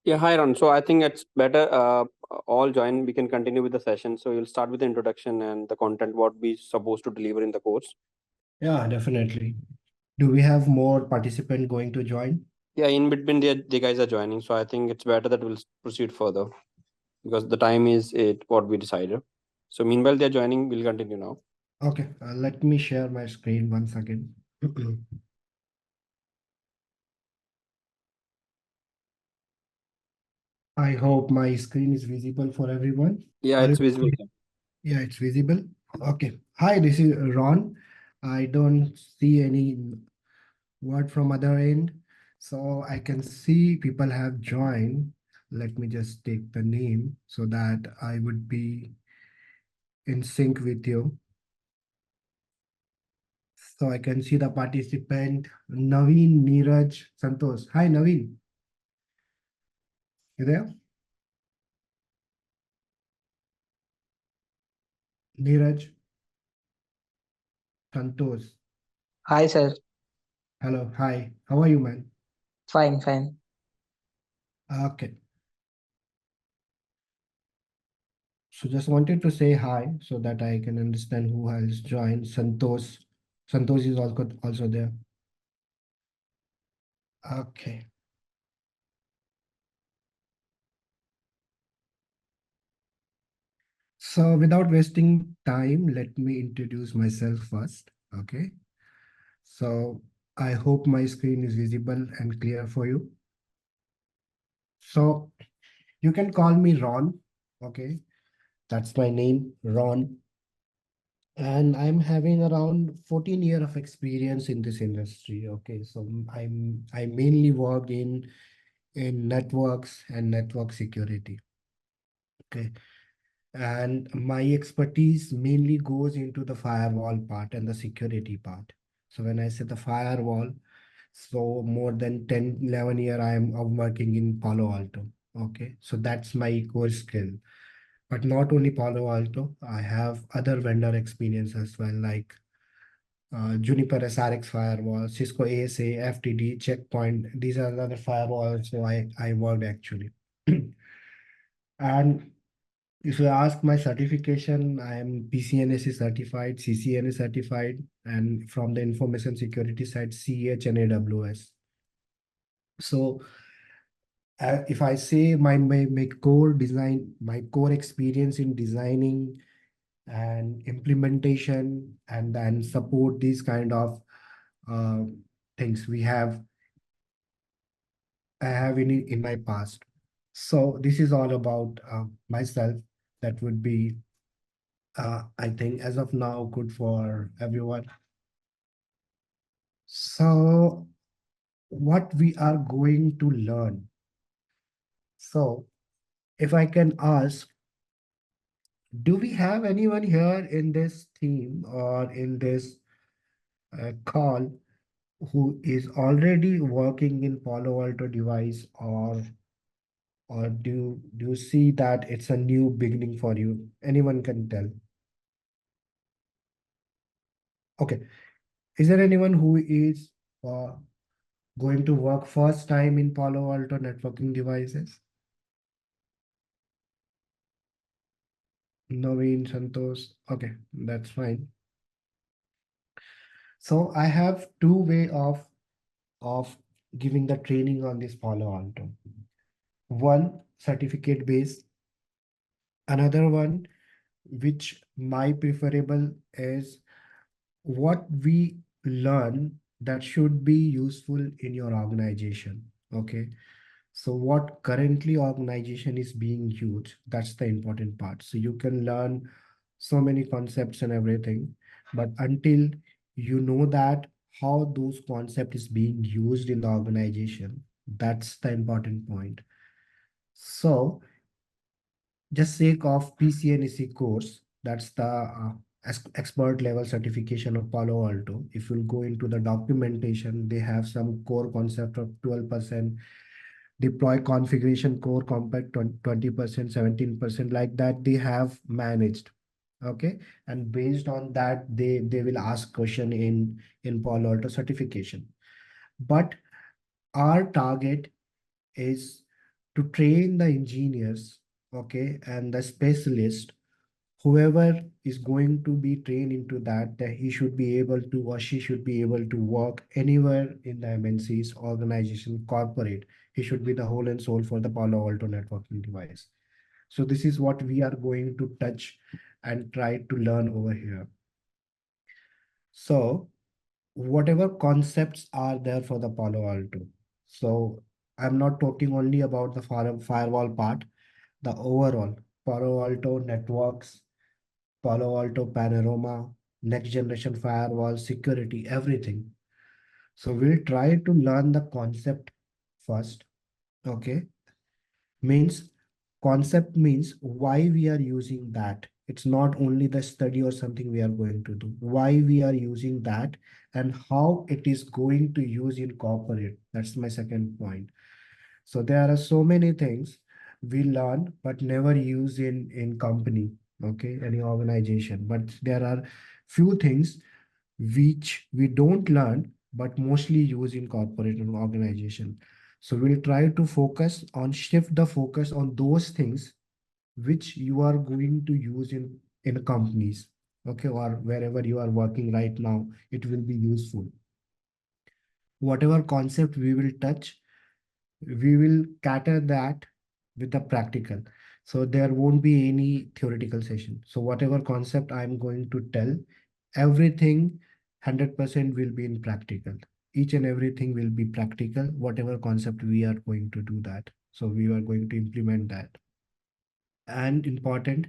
Yeah, hi Ron. So I think it's better all join. We can continue with the session. So you'll start with the introduction and the content what we supposed to deliver in the course. Yeah, definitely. Do we have more participant going to join? Yeah, in between the guys are joining. So I think it's better that we'll proceed further because the time is it what we decided. So meanwhile they're joining, we'll continue now. Okay, let me share my screen once again. I hope my screen is visible for everyone. Yeah, Are it's you? visible. Yeah, it's visible. Okay. Hi, this is Ron. I don't see any word from other end. So I can see people have joined. Let me just take the name so that I would be in sync with you. So I can see the participant Naveen, Neeraj, Santosh. Hi, Naveen. You there? Neeraj, Santosh. Hi, sir. Hello. Hi. How are you, man? Fine, fine. Okay. So just wanted to say hi so that I can understand who has joined. Santosh. Santosh is also there. Okay. So without wasting time, let me introduce myself first. Okay. So I hope my screen is visible and clear for you. So you can call me Ron. Okay. That's my name, Ron. And I'm having around 14 years of experience in this industry. Okay. So I mainly work in networks and network security. Okay. And my expertise mainly goes into the firewall part and the security part. So when I say the firewall, so more than 10, 11 year I'm working in Palo Alto. Okay. So that's my core skill. But not only Palo Alto, I have other vendor experience as well, like Juniper SRX firewall, Cisco ASA, FTD, Checkpoint. These are the other firewalls. So I worked actually. And if you ask my certification, I am PCNSE certified, CCNA certified, and from the information security side, CH and AWS. So if I say my core design, my core experience in designing and implementation and then support these kind of uh, things I have in my past. So this is all about myself. That would be I think as of now good for everyone. So what we are going to learn. So if I can ask, do we have anyone here in this team or in this call who is already working in Palo Alto device, or do you see that it's a new beginning for you? Anyone can tell. Okay. Is there anyone who is uh, going to work first time in Palo Alto networking devices? Naveen, Santosh. Okay, that's fine. So I have two way of giving the training on this Palo Alto. One certificate based, another one which my preferable is what we learn that should be useful in your organization. Okay. So what currently organization is being used, that's the important part. So you can learn so many concepts and everything, but until you know that how those concept is being used in the organization, that's the important point. So just sake of PCNSE course, that's the expert level certification of Palo Alto. If you'll go into the documentation, they have some core concept of 12%, deploy configuration core compact 20%, 17%, like that they have managed. Okay. And based on that, they will ask question in Palo Alto certification. But our target is to train the engineers, okay, and the specialist, whoever is going to be trained into that, that he should be able to or she should be able to work anywhere in the MNC's organization, corporate. He should be the whole and soul for the Palo Alto networking device. So this is what we are going to touch and try to learn over here. So whatever concepts are there for the Palo Alto. So I'm not talking only about the firewall part, the overall Palo Alto networks, Palo Alto Panorama, next generation firewall, security, everything. So we'll try to learn the concept first. Okay. Means concept means why we are using that. It's not only the study or something we are going to do. Why we are using that and how it is going to use in corporate. That's my second point. So there are so many things we learn but never use in company, okay, any organization. But there are few things which we don't learn but mostly use in corporate and organization. So we'll try to focus on shift the focus on those things which you are going to use in companies, okay, or wherever you are working right now, it will be useful. Whatever concept we will touch, we will cater that with the practical. So there won't be any theoretical session. So whatever concept I'm going to tell, everything 100% will be in practical. Each and everything will be practical, whatever concept we are going to do that. So we are going to implement that. And important,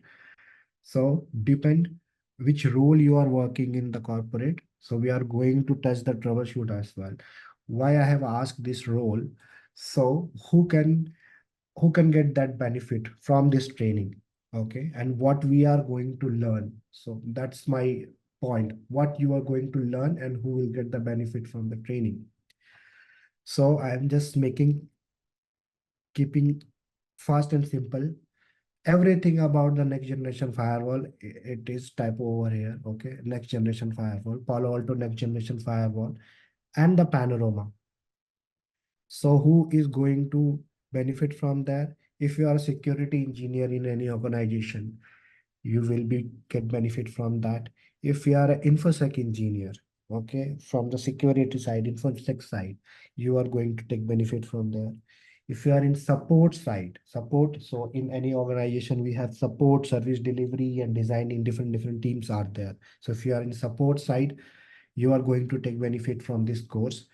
so depend which role you are working in the corporate. So we are going to touch the troubleshoot as well. Why I have asked this role? So who can get that benefit from this training, okay, and what we are going to learn. So that's my point, what you are going to learn and who will get the benefit from the training. So I am just keeping fast and simple. Everything about the next generation firewall, it is typo over here, okay, next generation firewall, Palo Alto next generation firewall, and the Panorama. So who is going to benefit from that? If you are a security engineer in any organization, you will be get benefit from that. If you are an infosec engineer, okay, from the security side, infosec side, you are going to take benefit from there. If you are in support side, support, so in any organization we have support, service delivery, and design in different teams are there. So if you are in support side, you are going to take benefit from this course.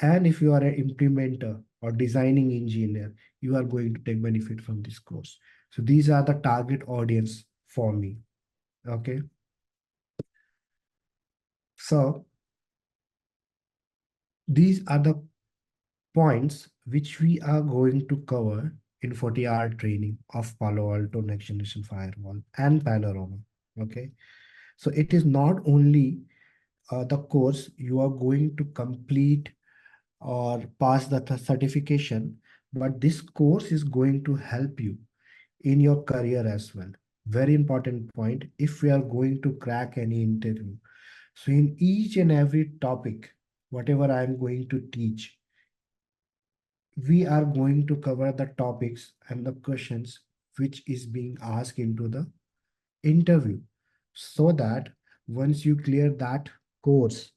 And if you are an implementer or designing engineer, you are going to take benefit from this course. So these are the target audience for me. Okay. So these are the points which we are going to cover in 40-hour training of Palo Alto Next Generation Firewall and Panorama. Okay. So it is not only the course you are going to complete or pass the certification, but this course is going to help you in your career as well. Very important point if we are going to crack any interview. So in each and every topic, whatever I am going to teach, we are going to cover the topics and the questions which is being asked into the interview, so that once you clear that course,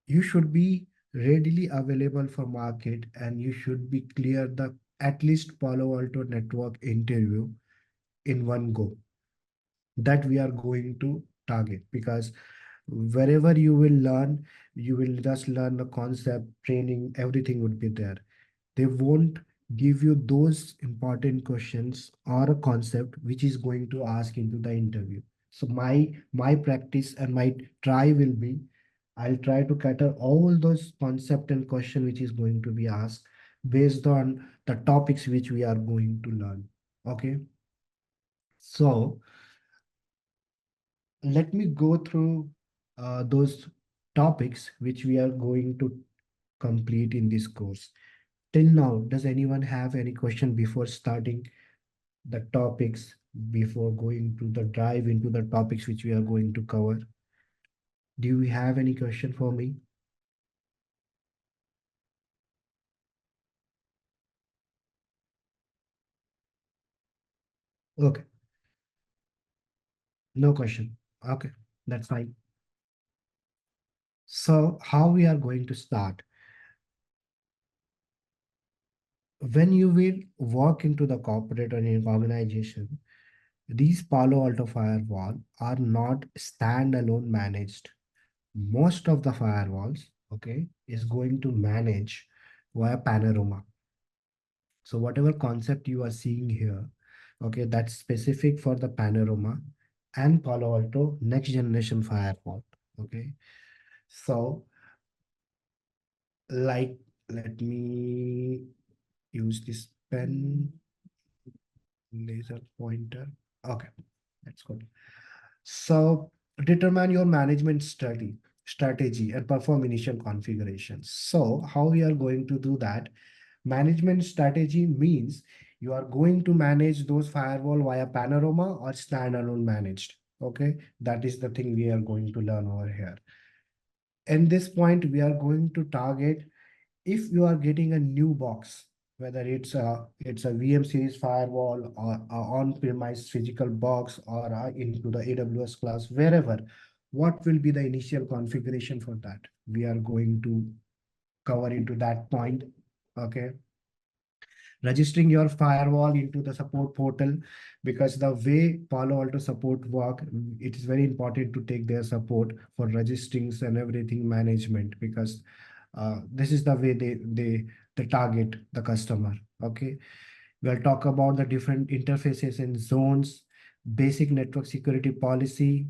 you should be readily available for market and you should be clear the at least Palo Alto network interview in one go. That we are going to target, because wherever you will learn, you will just learn the concept, training, everything would be there. They won't give you those important questions or a concept which is going to ask into the interview. So my practice and my try will be, I'll try to cater all those concept and question which is going to be asked based on the topics which we are going to learn. Okay. So let me go through those topics which we are going to complete in this course. Till now, does anyone have any question before starting the topics, before going to the dive into the topics which we are going to cover? Do you have any question for me? Okay, no question. Okay, that's fine. So how we are going to start? When you will walk into the corporate or in organization, these Palo Alto firewall are not standalone managed. Most of the firewalls, okay, is going to manage via Panorama. So whatever concept you are seeing here, okay, that's specific for the Panorama and Palo Alto next generation firewall. Okay. So like, let me use this pen, laser pointer. Okay, that's good. So determine your management strategy and perform initial configurations. So how we are going to do that? Management strategy means you are going to manage those firewall via Panorama or standalone managed. Okay, that is the thing we are going to learn over here. In this point, we are going to target if you are getting a new box, whether it's a VM series firewall or a on-premise physical box or into the AWS class, wherever, what will be the initial configuration for that? We are going to cover into that point. Okay, registering your firewall into the support portal, because the way Palo Alto support work, it is very important to take their support for registrings and everything management, because this is the way they target the customer. Okay, we'll talk about the different interfaces and zones, basic network security policy,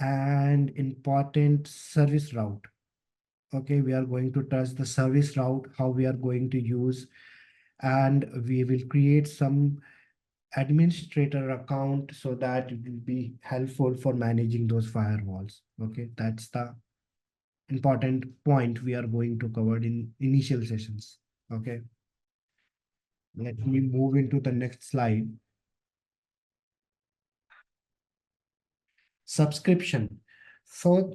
and important service route. Okay, we are going to touch the service route, how we are going to use, and we will create some administrator account so that it will be helpful for managing those firewalls. Okay, that's the important point we are going to cover in initial sessions. Okay, let me move into the next slide. Subscription. So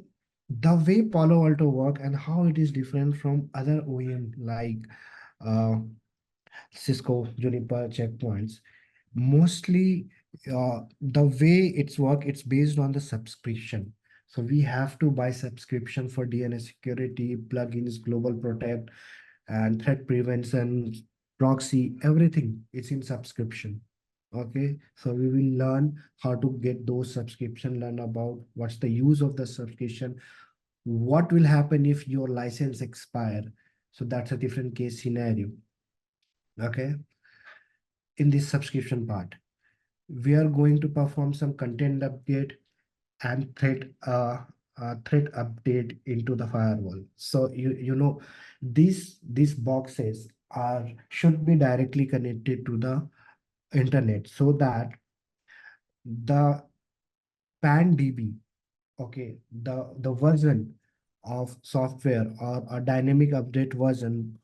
the way Palo Alto work and how it is different from other OEM like uh, Cisco, Juniper, checkpoints. Mostly the way it's work, it's based on the subscription. So we have to buy subscription for DNS security, plugins, global protect, and threat prevention, proxy, everything. It's in subscription. Okay, so we will learn how to get those subscription, learn about what's the use of the subscription, what will happen if your license expire. So that's a different case scenario. Okay, in this subscription part, we are going to perform some content update and threat update into the firewall. So you know these boxes are should be directly connected to the internet so that the PAN-DB, okay, the version of software or a dynamic update version,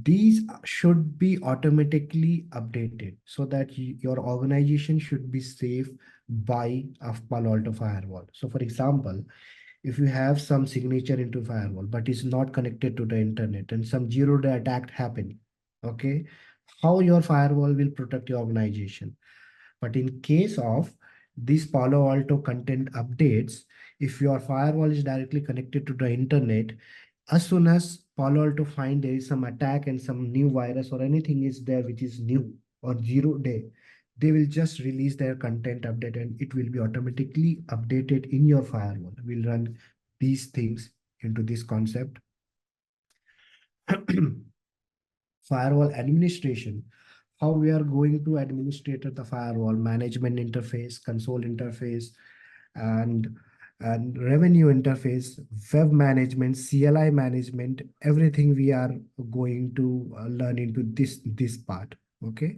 these should be automatically updated so that your organization should be safe by a Palo Alto firewall. So for example, if you have some signature into firewall but is not connected to the internet and some zero-day attack happen, okay, how your firewall will protect your organization? But in case of these Palo Alto content updates, if your firewall is directly connected to the internet, as soon as Palo Alto find there is some attack and some new virus or anything is there which is new or 0 day, they will just release their content update and it will be automatically updated in your firewall. We'll run these things into this concept. Firewall administration, how we are going to administrate the firewall management interface, console interface, and and revenue interface, web management, CLI management, everything we are going to learn into this part. Okay,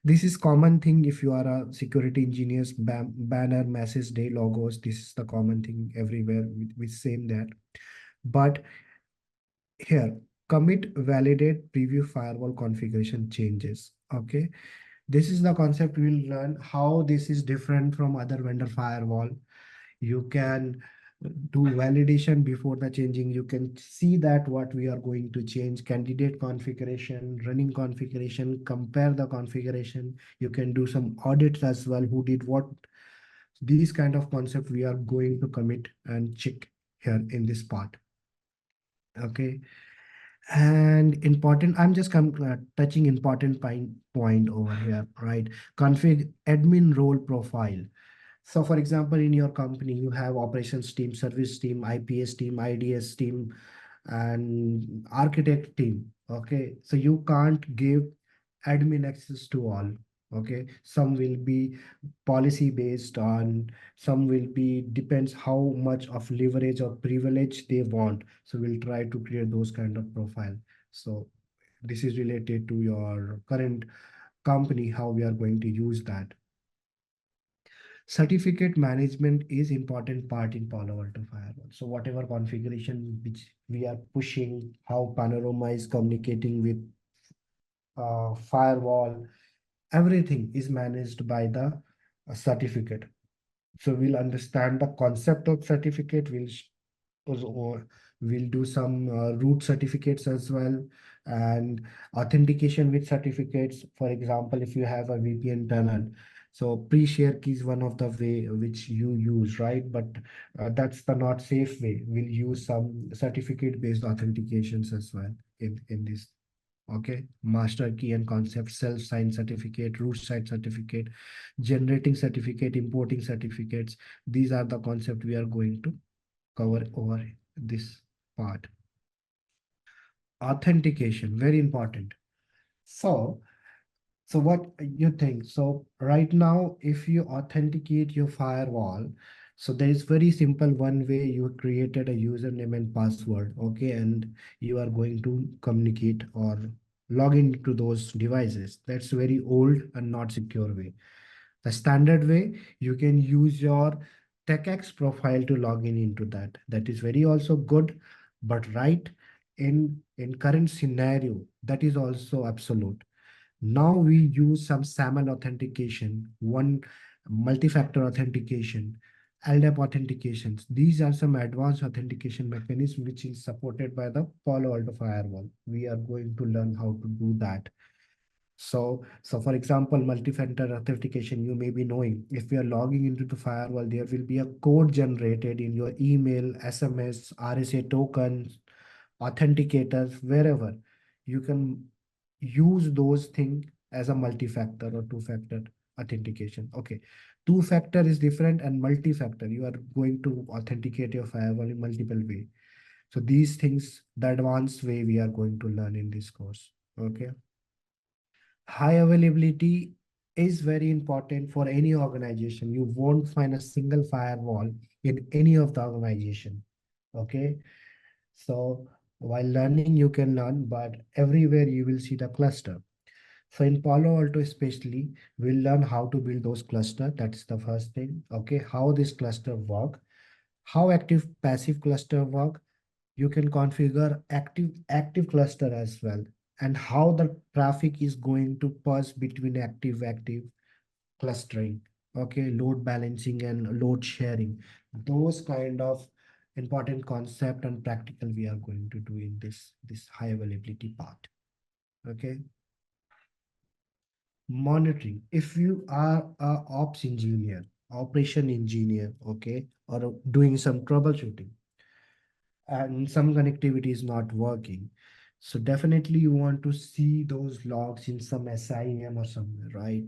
this is common thing if you are a security engineers, banner message day logos, this is the common thing everywhere with same that. But here, commit, validate, preview firewall configuration changes. Okay, this is the concept we'll learn how this is different from other vendor firewall. You can do validation before the changing. You can see that what we are going to change, candidate configuration, running configuration, compare the configuration. You can do some audits as well, who did what. These kind of concept we are going to commit and check here in this part. Okay. And important, I'm just touching important point over here, right? Config admin role profile. So for example, in your company, you have operations team, service team, IPS team, IDS team, and architect team. Okay. So you can't give admin access to all. Okay. Some will be policy based on, some will be depends how much of leverage or privilege they want. So we'll try to create those kind of profile. So this is related to your current company, how we are going to use that. Certificate management is important part in Palo Alto Firewall. So whatever configuration which we are pushing, how Panorama is communicating with firewall, everything is managed by the certificate. So we'll understand the concept of certificate. We'll do some root certificates as well, and authentication with certificates. For example, if you have a VPN tunnel, so pre-share key is one of the way which you use, right? But that's the not safe way. We'll use some certificate-based authentications as well in this. Okay, master key and concept, self-signed certificate, root side certificate, generating certificate, importing certificates. These are the concept we are going to cover over this part. Authentication, very important. So, so what you think? So right now, if you authenticate your firewall, so there is very simple one way. You created a username and password, okay, and you are going to communicate or log into those devices. That's very old and not secure way. The standard way, you can use your TechX profile to log in into that. That is very also good, but right in current scenario, that is also absolute. Now we use some SAML authentication, one multi-factor authentication, LDAP authentications. These are some advanced authentication mechanisms which is supported by the Palo Alto Firewall. We are going to learn how to do that. So for example, multi-factor authentication, you may be knowing, if we are logging into the firewall, there will be a code generated in your email, SMS, RSA tokens, authenticators, wherever. You can use those things as a multi-factor or two-factor authentication. Okay. Two-factor is different and multi-factor. You are going to authenticate your firewall in multiple way. So these things, the advanced way we are going to learn in this course. Okay. High availability is very important for any organization. You won't find a single firewall in any of the organization. Okay. So while learning, you can learn, but everywhere you will see the cluster. So in Palo Alto especially, we'll learn how to build those cluster. That's the first thing. Okay. How this cluster work, how active passive cluster work. You can configure active cluster as well, and how the traffic is going to pass between active clustering. Okay, load balancing and load sharing, those kind of important concept and practical we are going to do in this high availability part. Okay. Monitoring, if you are a ops engineer, operation engineer, okay, or doing some troubleshooting and some connectivity is not working. So definitely you want to see those logs in some SIEM or somewhere, right?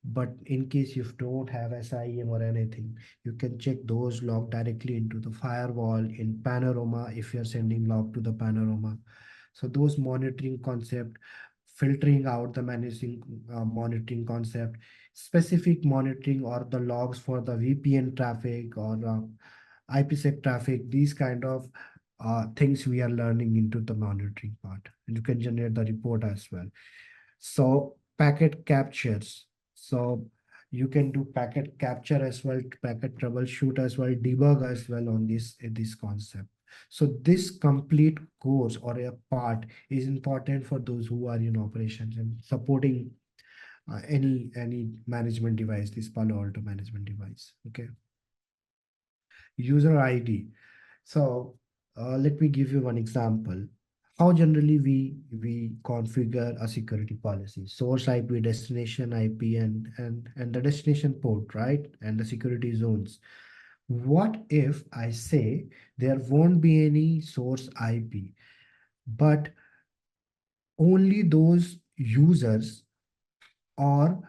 But in case you don't have SIEM or anything, you can check those log directly into the firewall in Panorama if you're sending log to the Panorama. So those monitoring concept, filtering out the managing monitoring concept, specific monitoring or the logs for the VPN traffic or IPsec traffic, these kind of things we are learning into the monitoring part. And you can generate the report as well. So packet captures. So you can do packet capture as well, packet troubleshoot as well, debug as well on this concept. So this complete course or a part is important for those who are in operations and supporting any management device, this Palo Alto management device. Okay. user ID. So let me give you one example. How generally we configure a security policy: source IP, destination IP, and the destination port, right? And the security zones. What if I say there won't be any source IP, but only those users or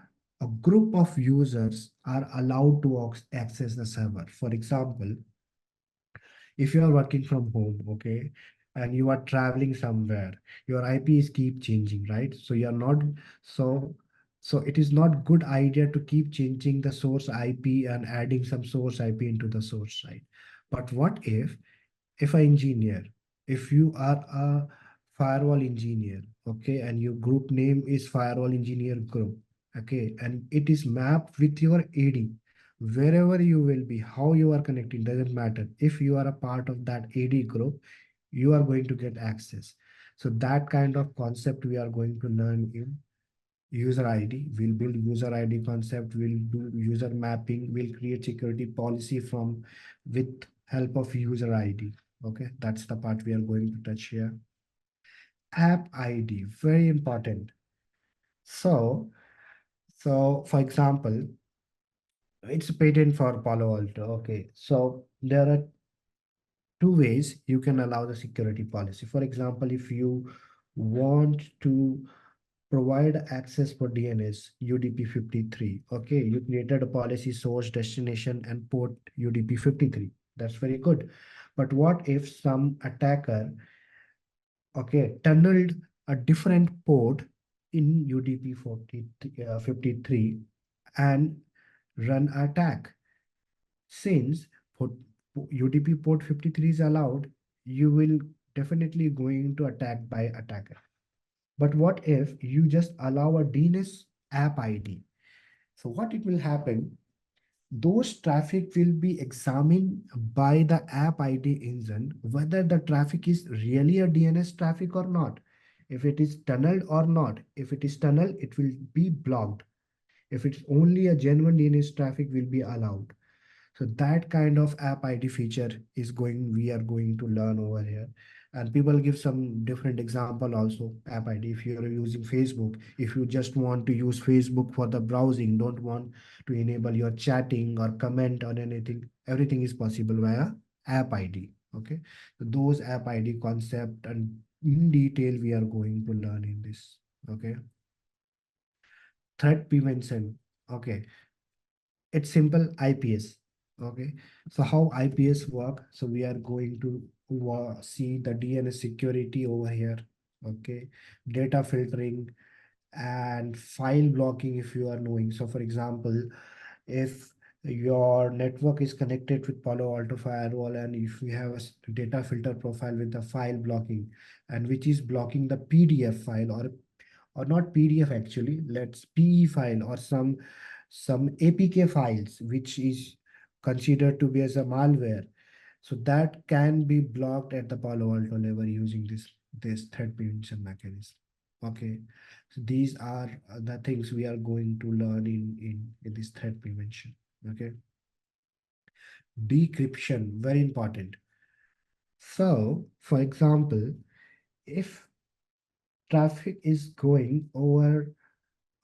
a group of users are allowed to access the server? For example, if you are working from home, okay, and you are traveling somewhere, your IPs keep changing, right? So you're not so so it is not good idea to keep changing the source IP and adding some source IP into the source, right? But what if an engineer, if you are a firewall engineer, okay, and your group name is firewall engineer group, okay, and it is mapped with your AD, wherever you will be, how you are connecting, doesn't matter. If you are a part of that AD group, you are going to get access. So that kind of concept we are going to learn in user ID. We'll build user ID concept, we'll do user mapping, we'll create security policy from with help of user ID. Okay, that's the part we are going to touch here. App ID, very important. So, so for example, it's a patent for Palo Alto. Okay, so there are two ways you can allow the security policy. For example, if you want to provide access for DNS UDP 53. Okay, you created a policy source, destination, and port UDP 53. That's very good. But what if some attacker, okay, tunneled a different port in UDP 53 and run attack? Since port, UDP port 53 is allowed, you will definitely going to attack by attacker. But what if you just allow a DNS app ID? So what it will happen, those traffic will be examined by the app ID engine, whether the traffic is really a DNS traffic or not. If it is tunneled or not. If it is tunneled, it will be blocked. If it's only a genuine DNS traffic will be allowed. So that kind of app ID feature is we are going to learn over here. And people give some different example also. App ID, if you're using Facebook, if you just want to use Facebook for the browsing, don't want to enable your chatting or comment on anything, everything is possible via app ID. Okay, so those app ID concept and in detail we are going to learn in this. Okay, threat prevention. Okay, it's simple. IPS. Okay, so how IPS work? So we are going to see the DNS security over here. Okay, data filtering and file blocking, if you are knowing. So for example, if your network is connected with Palo Alto firewall, and if we have a data filter profile with the file blocking, and which is blocking the PDF file, or not PDF actually, let's PE file or some APK files, which is considered to be as a malware. So that can be blocked at the Palo Alto level using this threat prevention mechanism. Okay, so these are the things we are going to learn in this threat prevention. Okay, decryption, very important. So, for example, if traffic is going over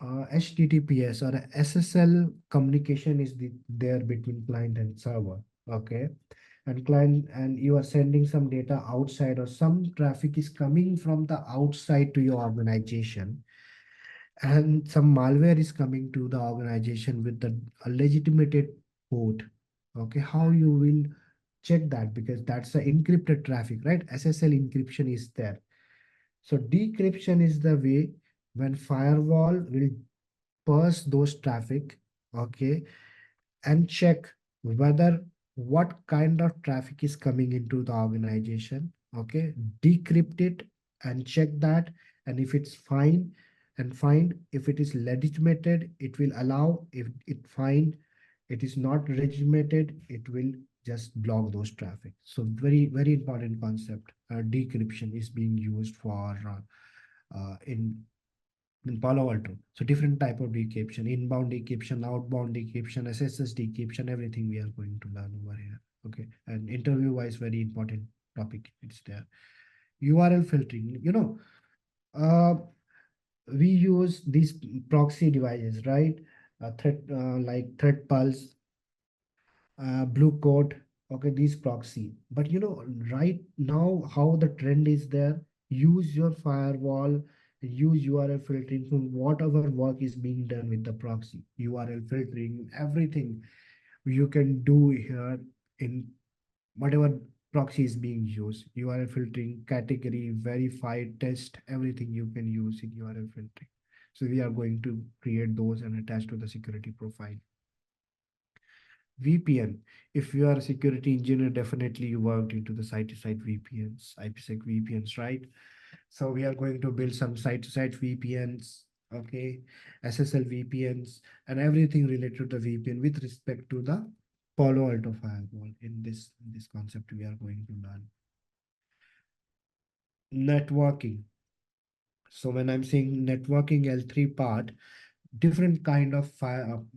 HTTPS or SSL communication is there between client and server. Okay, and client, and you are sending some data outside, or some traffic is coming from the outside to your organization, and some malware is coming to the organization with the a legitimate port. Okay, how you will check that? Because that's the encrypted traffic, right? SSL encryption is there. So decryption is the way when firewall will parse those traffic, okay, and check whether what kind of traffic is coming into the organization. Okay, decrypt it and check that, and if it's fine, and find if it is legitimated, it will allow. If it find it is not legitimated, it will just block those traffic. So very important concept. Decryption is being used for in Palo Alto. So different type of decryption: inbound decryption, outbound decryption, SSS decryption, everything we are going to learn over here. Okay, and interview wise, very important topic. It's there. URL filtering. Uh, we use these proxy devices, right? Threat like threat pulse, blue coat, okay, these proxy. But right now how the trend is there, use your firewall, use URL filtering from whatever work is being done with the proxy, URL filtering, everything you can do here in whatever proxy is being used. URL filtering, category, verify, test, everything you can use in URL filtering. So we are going to create those and attach to the security profile. VPN. If you are a security engineer, definitely you worked into the site-to-site VPNs, IPsec VPNs, right? So we are going to build some site-to-site VPNs, okay, SSL VPNs, and everything related to the VPN with respect to the Palo Alto firewall. In this concept, we are going to learn networking. So when I'm saying networking L3 part, different kind of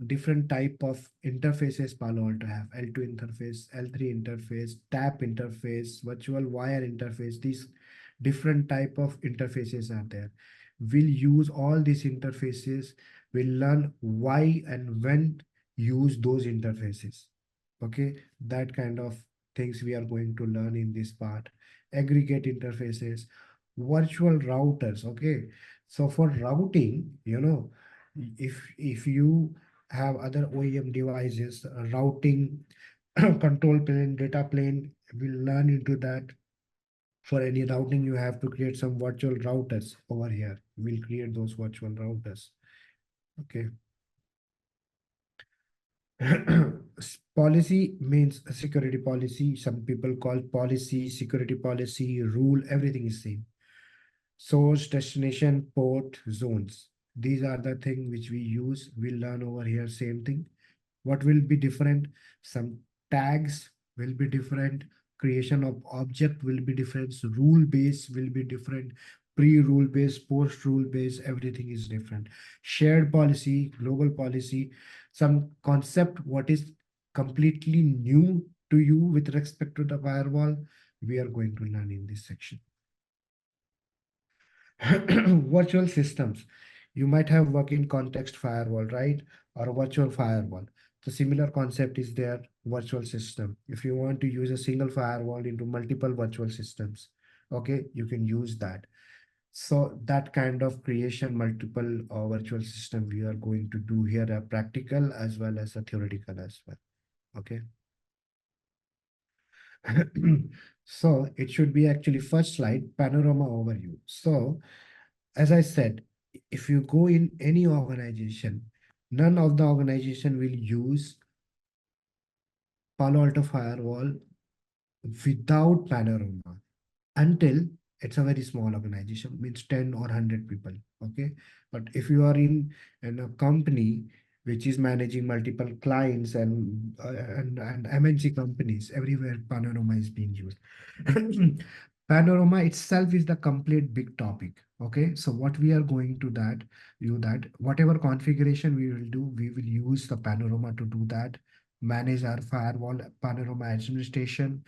different type of interfaces Palo Alto have: L2 interface, L3 interface, tap interface, virtual wire interface. These different type of interfaces are there. We'll use all these interfaces. We'll learn why and when use those interfaces. Okay, that kind of things we are going to learn in this part. Aggregate interfaces, virtual routers. Okay, so for routing, if you have other OEM devices, routing, control plane, data plane, we'll learn into that. For any routing, you have to create some virtual routers over here. We'll create those virtual routers. Okay. Policy means security policy. Some people call policy, security policy, rule, everything is same. Source, destination, port, zones. These are the thing which we use. We'll learn over here, same thing. What will be different? Some tags will be different. Creation of object will be different. So rule base will be different. Pre-rule base, post-rule base, everything is different. Shared policy, global policy, some concept what is completely new to you with respect to the firewall, we are going to learn in this section. Virtual systems. You might have working context firewall, right? Or a virtual firewall. The similar concept is there, virtual system. If you want to use a single firewall into multiple virtual systems, okay, you can use that. So that kind of creation, multiple virtual system we are going to do here, a practical as well as a theoretical as well. Okay. So it should be actually first slide, panorama overview. So as I said, if you go in any organization, none of the organization will use Palo Alto Firewall without Panorama until it's a very small organization, means 10 or 100 people. Okay. But if you are in a company which is managing multiple clients and MNC companies, everywhere Panorama is being used. Panorama itself is the complete big topic. Okay, so what we are going to that whatever configuration we will do, we will use the Panorama to do that. Manage our firewall, Panorama administration,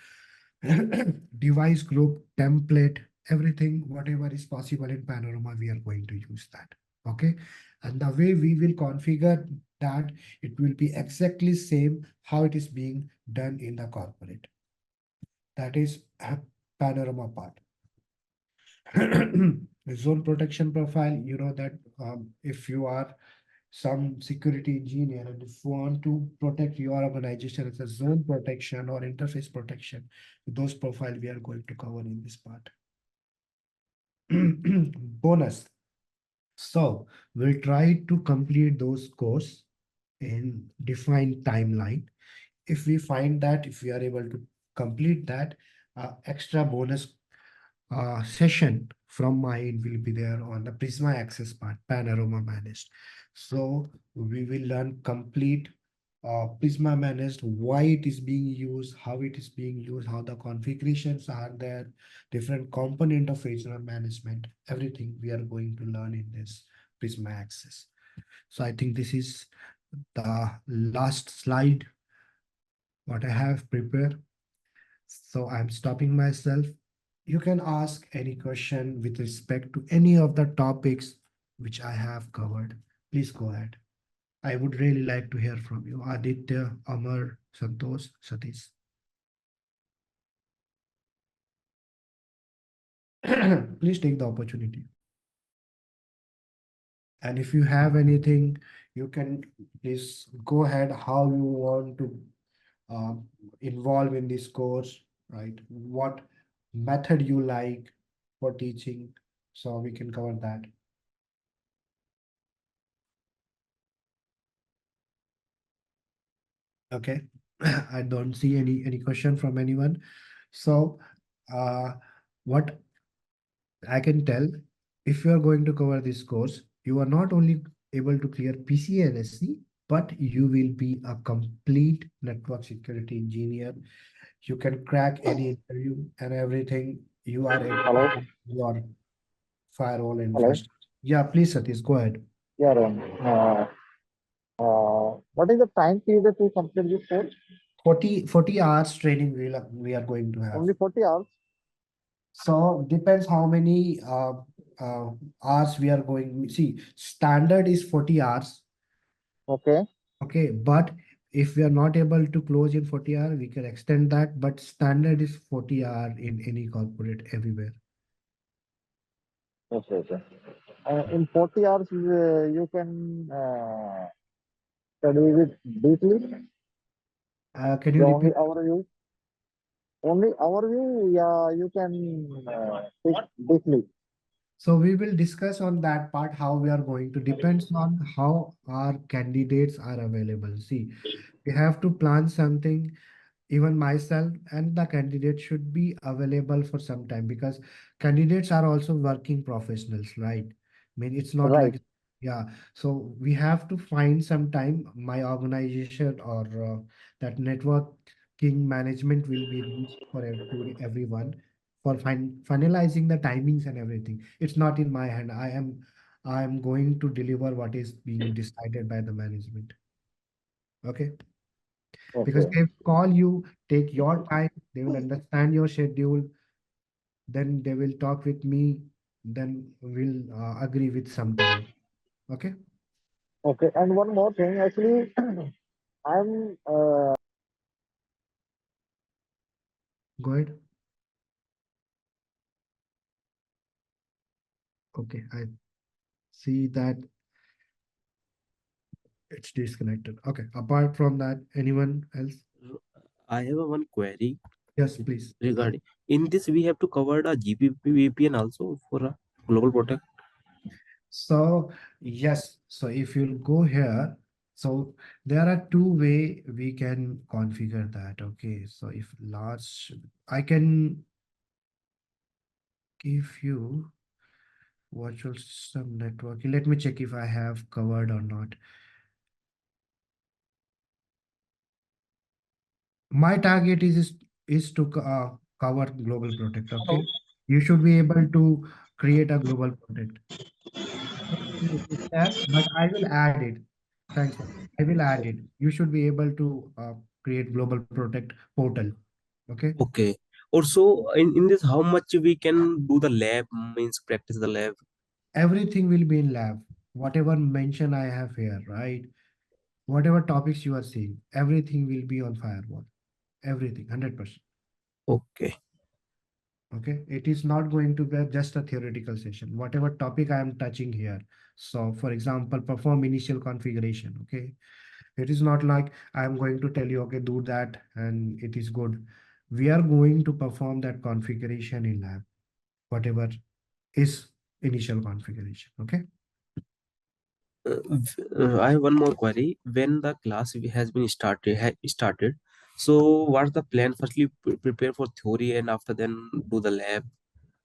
device group, template, everything, whatever is possible in Panorama, we are going to use that. Okay, and the way we will configure that, it will be exactly same how it is being done in the corporate. That is Panorama part. Zone protection profile, you know that if you are some security engineer and if you want to protect your organization, it's a zone protection or interface protection. Those profile we are going to cover in this part. Bonus. So we'll try to complete those course in defined timeline. If we find that, if we are able to complete that, extra bonus session from my end will be there on the Prisma Access part, Panorama managed. So we will learn complete Prisma managed, why it is being used, how it is being used, how the configurations are there, different component of regional management, everything we are going to learn in this Prisma Access. So I think this is the last slide what I have prepared. So I'm stopping myself. You can ask any question with respect to any of the topics which I have covered. Please go ahead. I would really like to hear from you. Aditya, Amar, Santosh, Satish. Please take the opportunity. And if you have anything, you can please go ahead how you want to uh, involve in this course, right? What method you like for teaching, so we can cover that. Okay, I don't see any question from anyone. So, what I can tell, if you are going to cover this course, you are not only able to clear PCNSE, but you will be a complete network security engineer. You can crack any interview and everything. You are able to Hello. have your firewall Hello. infrastructure. Yeah, please, Satish, go ahead. Yeah, Ron. What is the time period to complete this course? 40 hours training we are going to have. Only 40 hours. So depends how many hours we are going. See, standard is 40 hours. Okay. Okay, but if we are not able to close in 40 hours, we can extend that. But standard is 40 hour in any corporate everywhere. Okay. Okay. In 40 hours, you can study with deeply. Can you The only repeat? overview. Only overview. Yeah, you can speak deeply. So we will discuss on that part how we are going to depends on how our candidates are available. See, we have to plan something. Even myself and the candidate should be available for some time, because candidates are also working professionals, right? I mean, it's not Right. like, yeah. So we have to find some time. My organization or that networking management will be reached for to everyone for finalizing the timings and everything. It's not in my hand. I am going to deliver what is being decided by the management. Okay, because Okay. they call you, take your time, they will understand your schedule, then they will talk with me, then we'll agree with some time. Okay, Okay. And one more thing. Actually, I'm go ahead. Okay, I see that it's disconnected. Okay, apart from that, anyone else? I have a one query Yes, please. regarding in this we have to cover the GPP VPN also for a global protect. So yes, so if you'll go here, so there are two way we can configure that. Okay, so if large, I can give you virtual system networking. Let me check if I have covered or not. My target is to cover global protect. Okay, you should be able to create a global protect. It's there, but I will add it. Thanks. I will add it. You should be able to create global protect portal. Okay, Okay. Also in this how much we can do the lab means practice the lab. everything will be in lab. Whatever mention I have here, right? Whatever topics you are seeing, everything will be on firewall. Everything, 100%. Okay. Okay, it is not going to be just a theoretical session. Whatever topic I am touching here. So, for example, perform initial configuration. Okay, it is not like I am going to tell you, okay, do that and it is good. We are going to perform that configuration in lab, whatever is initial configuration. Okay. I have one more query. When the class has been started, so what's the plan? Firstly, prepare for theory and after then do the lab.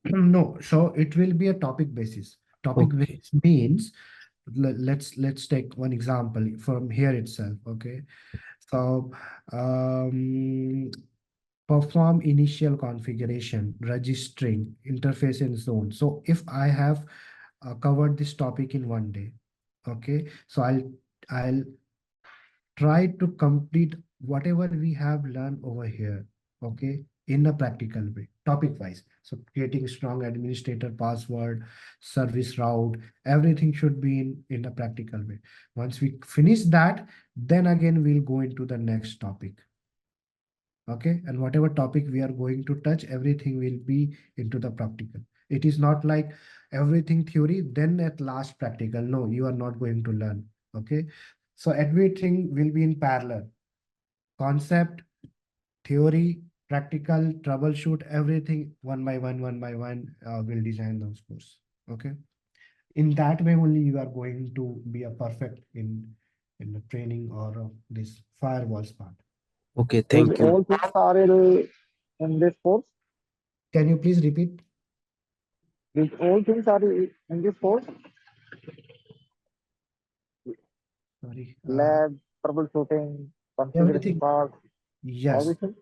No, so it will be a topic basis. Topic Okay. basis means let's take one example from here itself. Okay, so um, perform initial configuration, registering, interface and zone. So if I have covered this topic in one day, okay, so I'll try to complete whatever we have learned over here. Okay, in a practical way, topic wise. So creating strong administrator password, service route, everything should be in a practical way. Once we finish that, then again we'll go into the next topic. Okay, and whatever topic we are going to touch, everything will be into the practical. It is not like everything theory, then at last practical. No, you are not going to learn. Okay, so everything will be in parallel. Concept, theory, practical, troubleshoot, everything one by one, will design those course. Okay, in that way only you are going to be a perfect in the training or this firewalls part. Okay, These thank you. all things are in this course. Can you please repeat? These all things are in this course. Sorry. Lab, troubleshooting, configuration Everything. part, Yes. everything.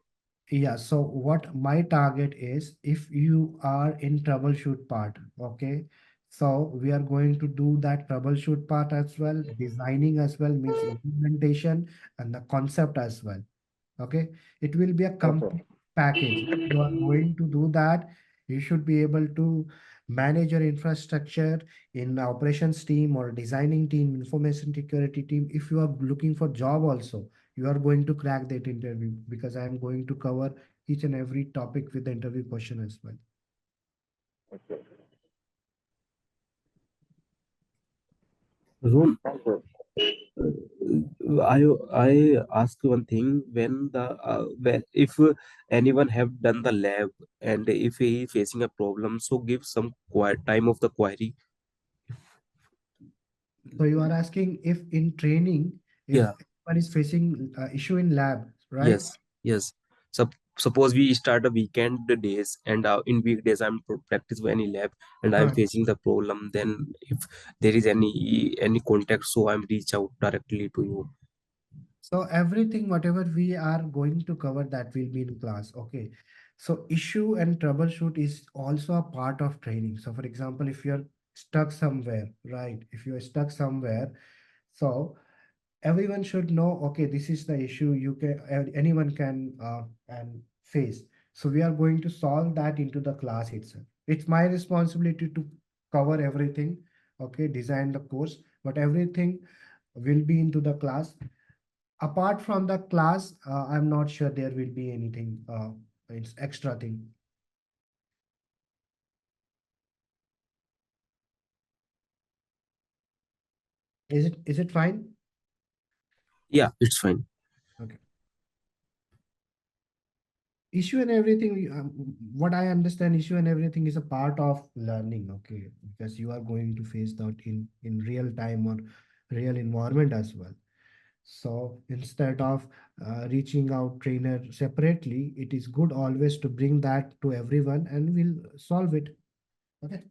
Yeah. So what my target is, if you are in troubleshoot part, okay. So we are going to do that troubleshoot part as well, designing as well, means implementation and the concept as well. Okay, it will be a Okay. complete package. If you are going to do that, you should be able to manage your infrastructure in operations team or designing team, information security team. If you are looking for job also, you are going to crack that interview, because I am going to cover each and every topic with the interview question as well. Okay. Room. Thank you. I ask one thing, when if anyone have done the lab and if he is facing a problem, so give some time of the query. So you are asking if in training, if Yeah. one is facing issue in lab, right? Yes. Yes. Suppose we start a weekend days and in weekdays I'm practice for any lab and I'm Huh. facing the problem. Then if there is any contact, so I'm reach out directly to you. So everything, whatever we are going to cover, that will be in class. Okay. So issue and troubleshoot is also a part of training. So for example, if you're stuck somewhere, right? If you're stuck somewhere, so everyone should know, okay, this is the issue you can, anyone can and face. So we are going to solve that into the class itself. It's my responsibility to cover everything, okay, design the course, but everything will be into the class. Apart from the class, I'm not sure there will be anything, it's extra thing. Is it fine? Yeah, it's fine. Okay. Issue and everything, what I understand, issue and everything is a part of learning, okay, because you are going to face that in real time or real environment as well. So instead of reaching out trainer separately, it is good always to bring that to everyone and we'll solve it. Okay.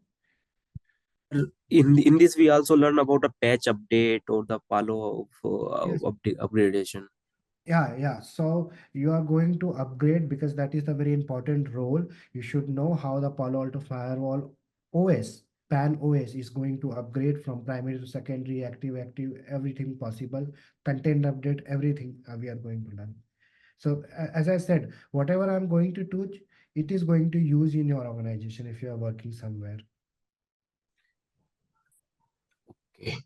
In this we also learn about a patch update or the Palo Yes. upgradation. Yeah. So you are going to upgrade, because that is a very important role. You should know how the Palo Alto Firewall OS, PAN OS is going to upgrade from primary to secondary, active, everything possible, content update, everything we are going to learn. So as I said, whatever I'm going to teach, it is going to use in your organization if you are working somewhere. Okay,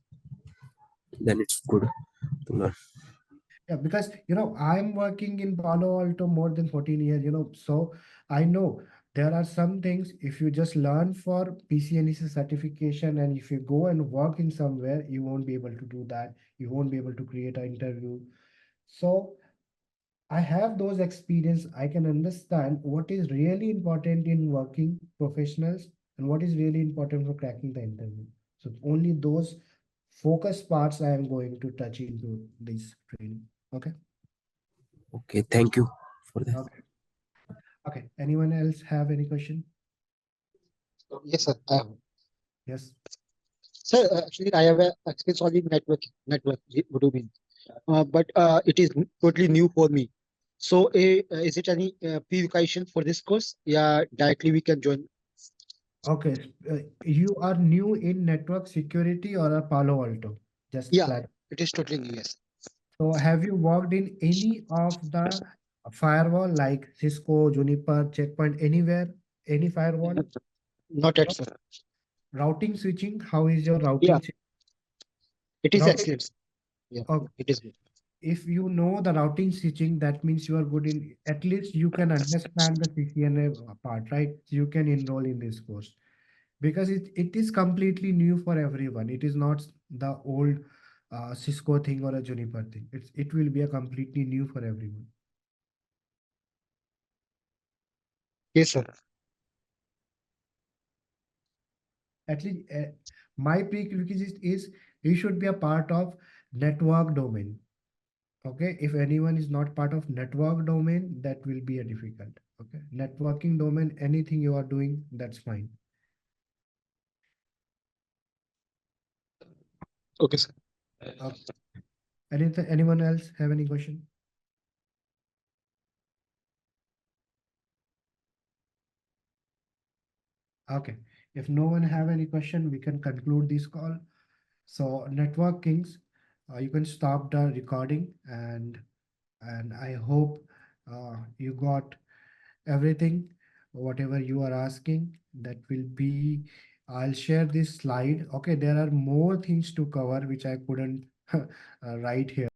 then it's good to learn. Yeah, because I'm working in Palo Alto more than 14 years, so I know there are some things, if you just learn for PCNSE certification and if you go and work in somewhere, you won't be able to do that. You won't be able to create an interview. So I have those experience. I can understand what is really important in working professionals and what is really important for cracking the interview. So only those focus parts I am going to touch into this training. Okay. Okay, thank you for that. Okay. Okay. Anyone else have any question? Yes, sir. Yes. Sir, actually, I have a experience only in network domain, but it is totally new for me. So, is it any pre-requisition for this course? Yeah, directly we can join. Okay. You are new in network security or a Palo Alto? Just Yeah, clarify. it is totally new. Yes. So have you worked in any of the A firewall like Cisco, Juniper, Checkpoint, anywhere, any firewall. Not yet, sir. Routing switching, how is your Yeah, routing? it is Routing, excellent. Sir. Yeah, okay. it is good. If you know the routing switching, that means you are good in, at least you can understand the CCNA part, right? You can enroll in this course because it is completely new for everyone. It is not the old Cisco thing or a Juniper thing. It will be a completely new for everyone. Yes, sir. At least my prerequisite is you should be a part of network domain. Okay, if anyone is not part of network domain, that will be a difficult. Okay, networking domain, anything you are doing, that's fine. Okay, sir. Okay. Anything, anyone else have any question? Okay, if no one have any question, we can conclude this call. So network kings, you can stop the recording, and I hope you got everything, whatever you are asking. That will be, I'll share this slide. Okay, there are more things to cover which I couldn't write here.